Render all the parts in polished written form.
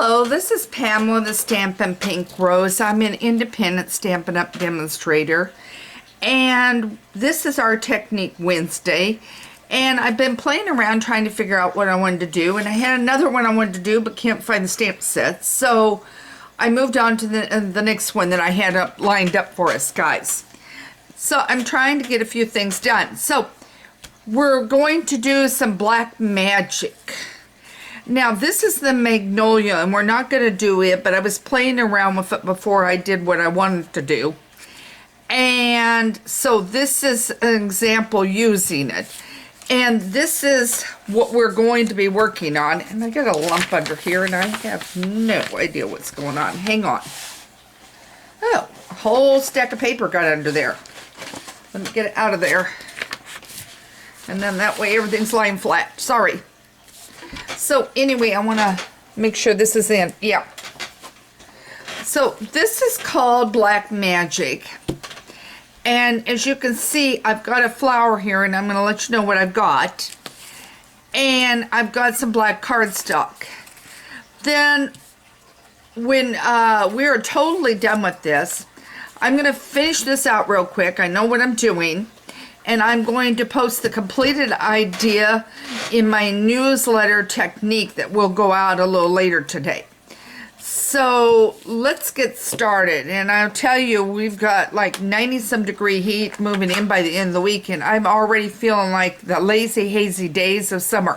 Hello, this is Pamela, the Stampin' Pink Rose. I'm an independent Stampin' Up! Demonstrator, and this is our Technique Wednesday. And I've been playing around trying to figure out what I wanted to do, and I had another one I wanted to do but can't find the stamp sets, so I moved on to the next one that I had lined up for us, guys. So I'm trying to get a few things done. So we're going to do some Black Magic. Now this is the Magnolia, and we're not going to do it, but I was playing around with it before I did what I wanted to do. And so this is an example using it. And this is what we're going to be working on. And I got a lump under here, and I have no idea what's going on. Hang on. Oh, a whole stack of paper got under there. Let me get it out of there. And then that way everything's lying flat. Sorry. So anyway, I want to make sure this is in. Yeah. So this is called Black Magic. And as you can see, I've got a flower here, and I'm going to let you know what I've got. And I've got some black cardstock. Then when we're totally done with this, I'm going to finish this out real quick. I know what I'm doing. And I'm going to post the completed idea in my newsletter Technique that will go out a little later today. So let's get started. And I'll tell you, we've got like 90-some degree heat moving in by the end of the week, and I'm already feeling like the lazy, hazy days of summer.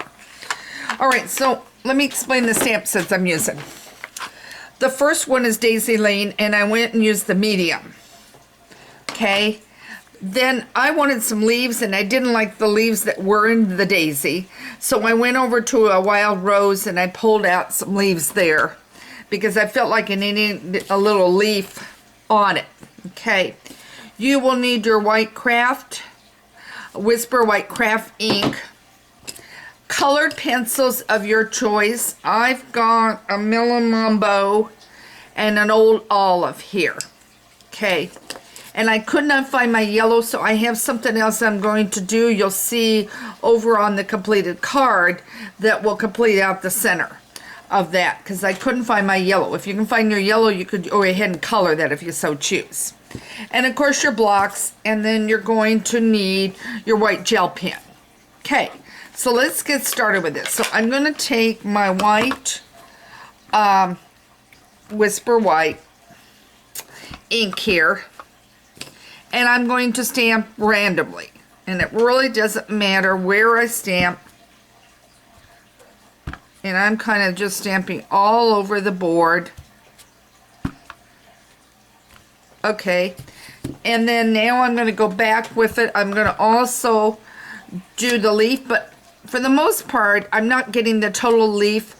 All right, so let me explain the stamp sets I'm using. The first one is Daisy Lane, and I went and used the medium. Okay. Then I wanted some leaves, and I didn't like the leaves that were in the daisy. So I went over to a wild rose, and I pulled out some leaves there because I felt like I needed a little leaf on it. Okay. You will need your white craft, Whisper White Craft ink, colored pencils of your choice. I've got a Millimombo and an Old Olive here. Okay. And I could not find my yellow, so I have something else I'm going to do. You'll see over on the completed card that will complete out the center of that, because I couldn't find my yellow. If you can find your yellow, you could go ahead and color that if you so choose. And of course your blocks, and then you're going to need your white gel pen. Okay, so let's get started with this. So I'm going to take my white Whisper White ink here, and I'm going to stamp randomly. And it really doesn't matter where I stamp. And I'm kind of just stamping all over the board. Okay. And then now I'm going to go back with it. I'm going to also do the leaf. But for the most part, I'm not getting the total leaf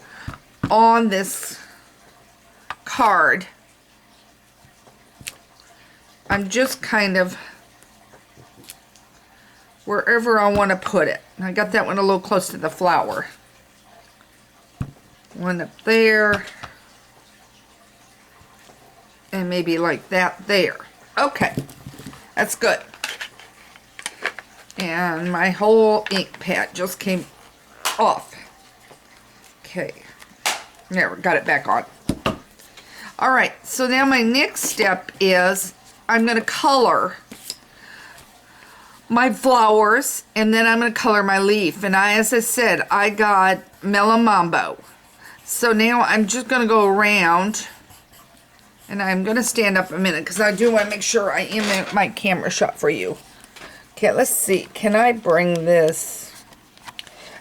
on this card. I'm just kind of wherever I want to put it. I got that one a little close to the flower. One up there. And maybe like that there. Okay. That's good. And my whole ink pad just came off. Okay. There, got it back on. Alright, so now my next step is I'm going to color my flowers, and then I'm going to color my leaf. And as I said, I got Millimombo. So now I'm just going to go around, and I'm going to stand up a minute because I do want to make sure I am in my camera shot for you. Okay, let's see. Can I bring this?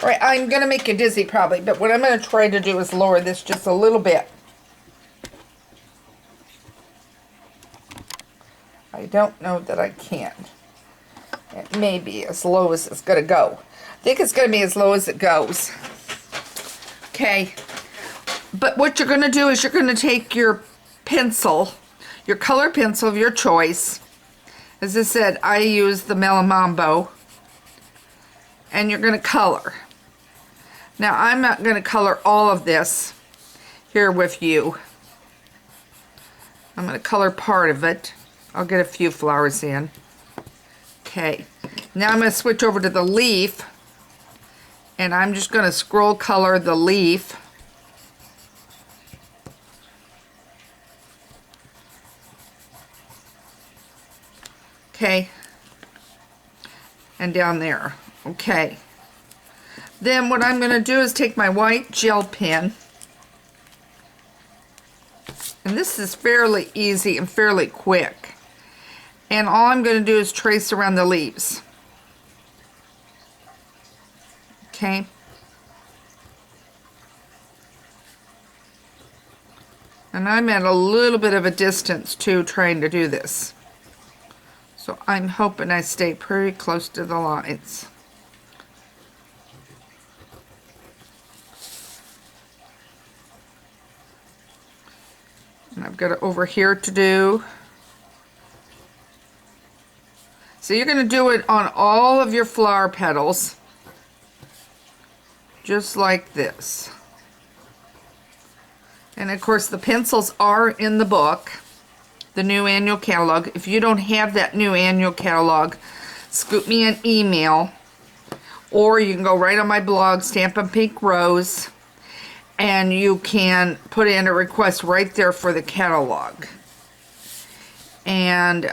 All right, I'm going to make you dizzy probably, but what I'm going to try to do is lower this just a little bit. I don't know that I can. It may be as low as it's going to go. I think it's going to be as low as it goes. Okay. But what you're going to do is you're going to take your pencil, your color pencil of your choice. As I said, I use the Millimombo. And you're going to color. Now, I'm not going to color all of this here with you. I'm going to color part of it. I'll get a few flowers in. Okay, now I'm going to switch over to the leaf, and I'm just going to scroll color the leaf Okay. And down there. Okay. Then what I'm going to do is take my white gel pen. And this is fairly easy and fairly quick. And all I'm going to do is trace around the leaves. Okay. And I'm at a little bit of a distance too trying to do this. So I'm hoping I stay pretty close to the lines. And I've got it over here to do. So you're going to do it on all of your flower petals, just like this. And of course the pencils are in the book, the new annual catalog. If you don't have that new annual catalog, scoop me an email, or you can go right on my blog, Stampin' Pink Rose, and you can put in a request right there for the catalog. And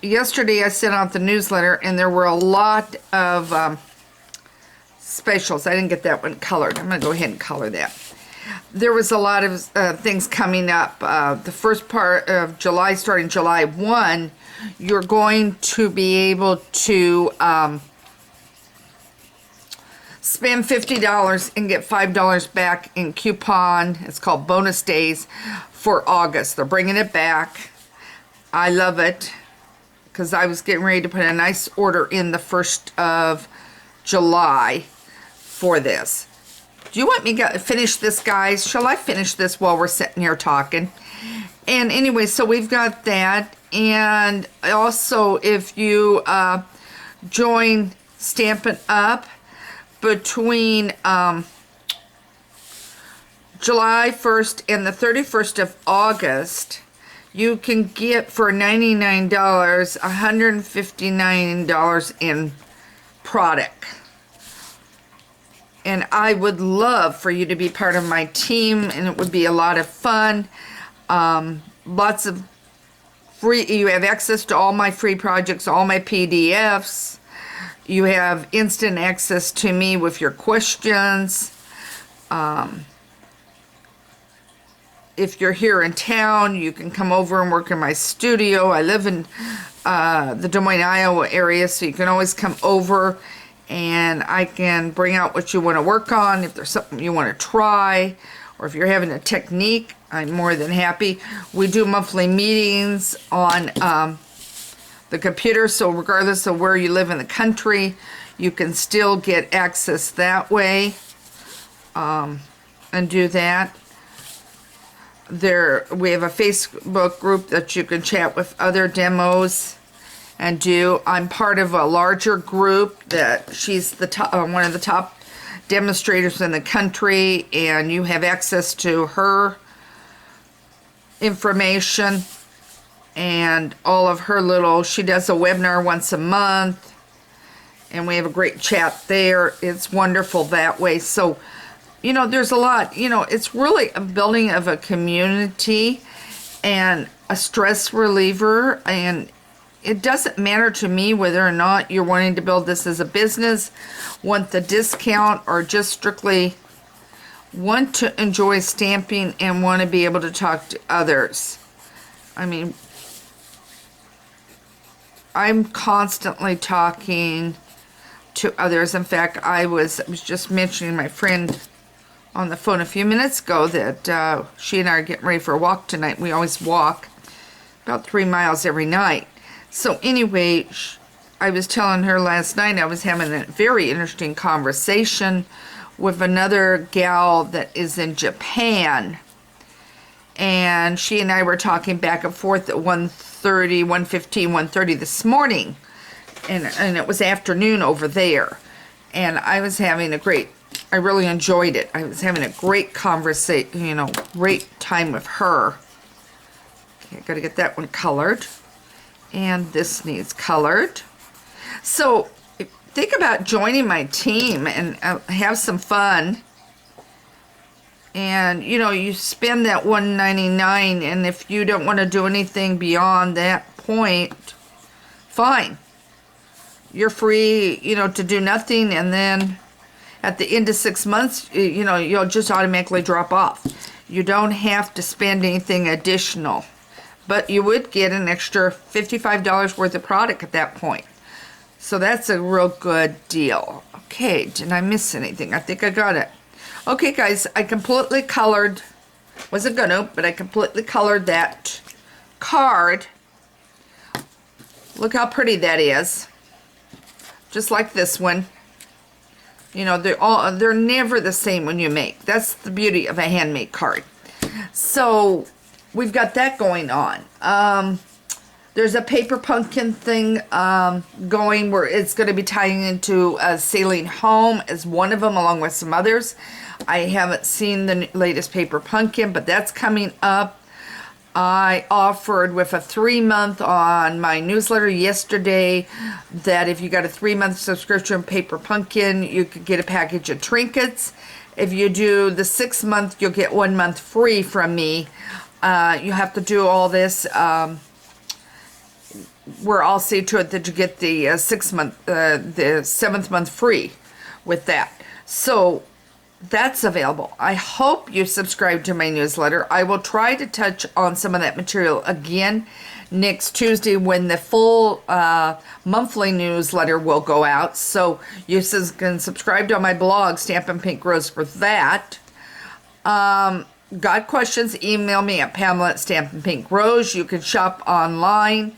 yesterday I sent out the newsletter, and there were a lot of specials. I didn't get that one colored. I'm going to go ahead and color that. There was a lot of things coming up. The first part of July, starting July 1, you're going to be able to spend $50 and get $5 back in coupon. It's called Bonus Days for August. They're bringing it back. I love it because I was getting ready to put a nice order in the 1st of July for this. Do you want me to finish this, guys? Shall I finish this while we're sitting here talking? And anyway, so we've got that. And also, if you join Stampin' Up! Between July 1st and the 31st of August, you can get for $99, $159 in product. And I would love for you to be part of my team, and it would be a lot of fun. Lots of free, you have access to all my free projects, all my PDFs. You have instant access to me with your questions. If you're here in town, you can come over and work in my studio. I live in the Des Moines, Iowa area, so you can always come over and I can bring out what you want to work on. If there's something you want to try, or if you're having a technique, I'm more than happy. We do monthly meetings on the computer, so regardless of where you live in the country, you can still get access that way and do that. We have a Facebook group that you can chat with other demos and do. I'm part of a larger group that she's the top, one of the top demonstrators in the country, and you have access to her information and all of her little, she does a webinar once a month, and we have a great chat there. It's wonderful that way. So, you know, there's a lot, you know, it's really a building of a community and a stress reliever. And it doesn't matter to me whether or not you're wanting to build this as a business, want the discount, or just strictly want to enjoy stamping and want to be able to talk to others. I mean, I'm constantly talking to others. In fact, I was just mentioning my friend on the phone a few minutes ago that she and I are getting ready for a walk tonight. We always walk about 3 miles every night. So anyway, I was telling her last night I was having a very interesting conversation with another gal that is in Japan. And she and I were talking back and forth at 1:30, 1:15, 1:30 this morning. And it was afternoon over there. And I was having I really enjoyed it. I was having a great conversation, you know, great time with her. Okay, I gotta get that one colored. And this needs colored. So think about joining my team and have some fun. And you know, you spend that $199, and if you don't want to do anything beyond that point, fine. You're free, you know, to do nothing, and then at the end of 6 months, you know, you'll just automatically drop off. You don't have to spend anything additional, but you would get an extra $55 worth of product at that point. So that's a real good deal. Okay, did I miss anything? I think I got it. Okay, guys, I completely colored, wasn't gonna, but I completely colored that card. Look how pretty that is. Just like this one. You know, they're never the same when you make. That's the beauty of a handmade card. So we've got that going on. There's a paper pumpkin thing going where it's going to be tying into Sailing Home as one of them, along with some others. I haven't seen the latest paper pumpkin, but that's coming up. I offered with a 3-month on my newsletter yesterday that if you got a 3-month subscription Paper Pumpkin, you could get a package of trinkets. If you do the 6-month, you'll get 1 month free from me. You have to do all this where I'll see to it that you get the 7th month free with that. So that's available. I hope you subscribe to my newsletter. I will try to touch on some of that material again next Tuesday when the full monthly newsletter will go out. So you can subscribe to my blog, Stampin' Pink Rose, for that. Got questions? Email me at Pamela@StampinPinkRose. You can shop online.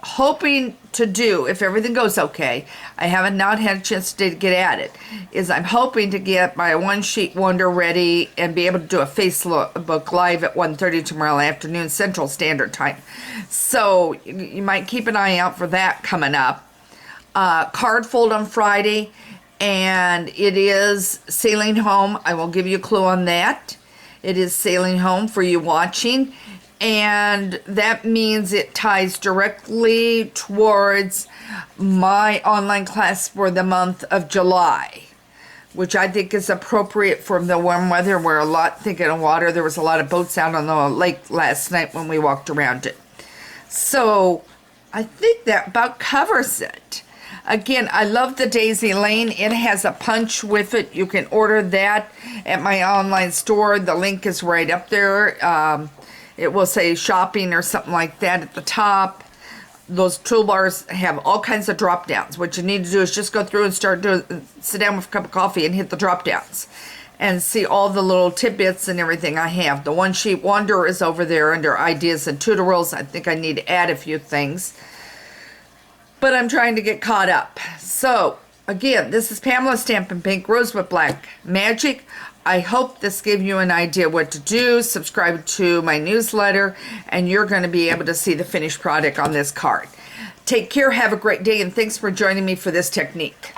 Hoping to do, if everything goes okay, I haven't not had a chance to get at it, is I'm hoping to get my One Sheet Wonder ready and be able to do a Facebook Live at 1:30 tomorrow afternoon Central Standard Time. So you might keep an eye out for that coming up. Card fold on Friday, and it is Sailing Home. I will give you a clue on that. It is Sailing Home for you watching. And that means it ties directly towards my online class for the month of July, which I think is appropriate for the warm weather. We're thinking of water. There was a lot of boats out on the lake last night when we walked around it. So I think that about covers it. Again, I love the Daisy Lane. It has a punch with it. You can order that at my online store. The link is right up there. It will say shopping or something like that at the top. Those toolbars have all kinds of drop downs. What you need to do is just go through and sit down with a cup of coffee and hit the drop downs and see all the little tidbits and everything I have. The One Sheet Wonder is over there under ideas and tutorials. I think I need to add a few things, but I'm trying to get caught up. So again, this is Pamela Stampin' Pink Rose with Black Magic. I hope this gave you an idea what to do. Subscribe to my newsletter, and you're going to be able to see the finished product on this card. Take care, have a great day, and thanks for joining me for this technique.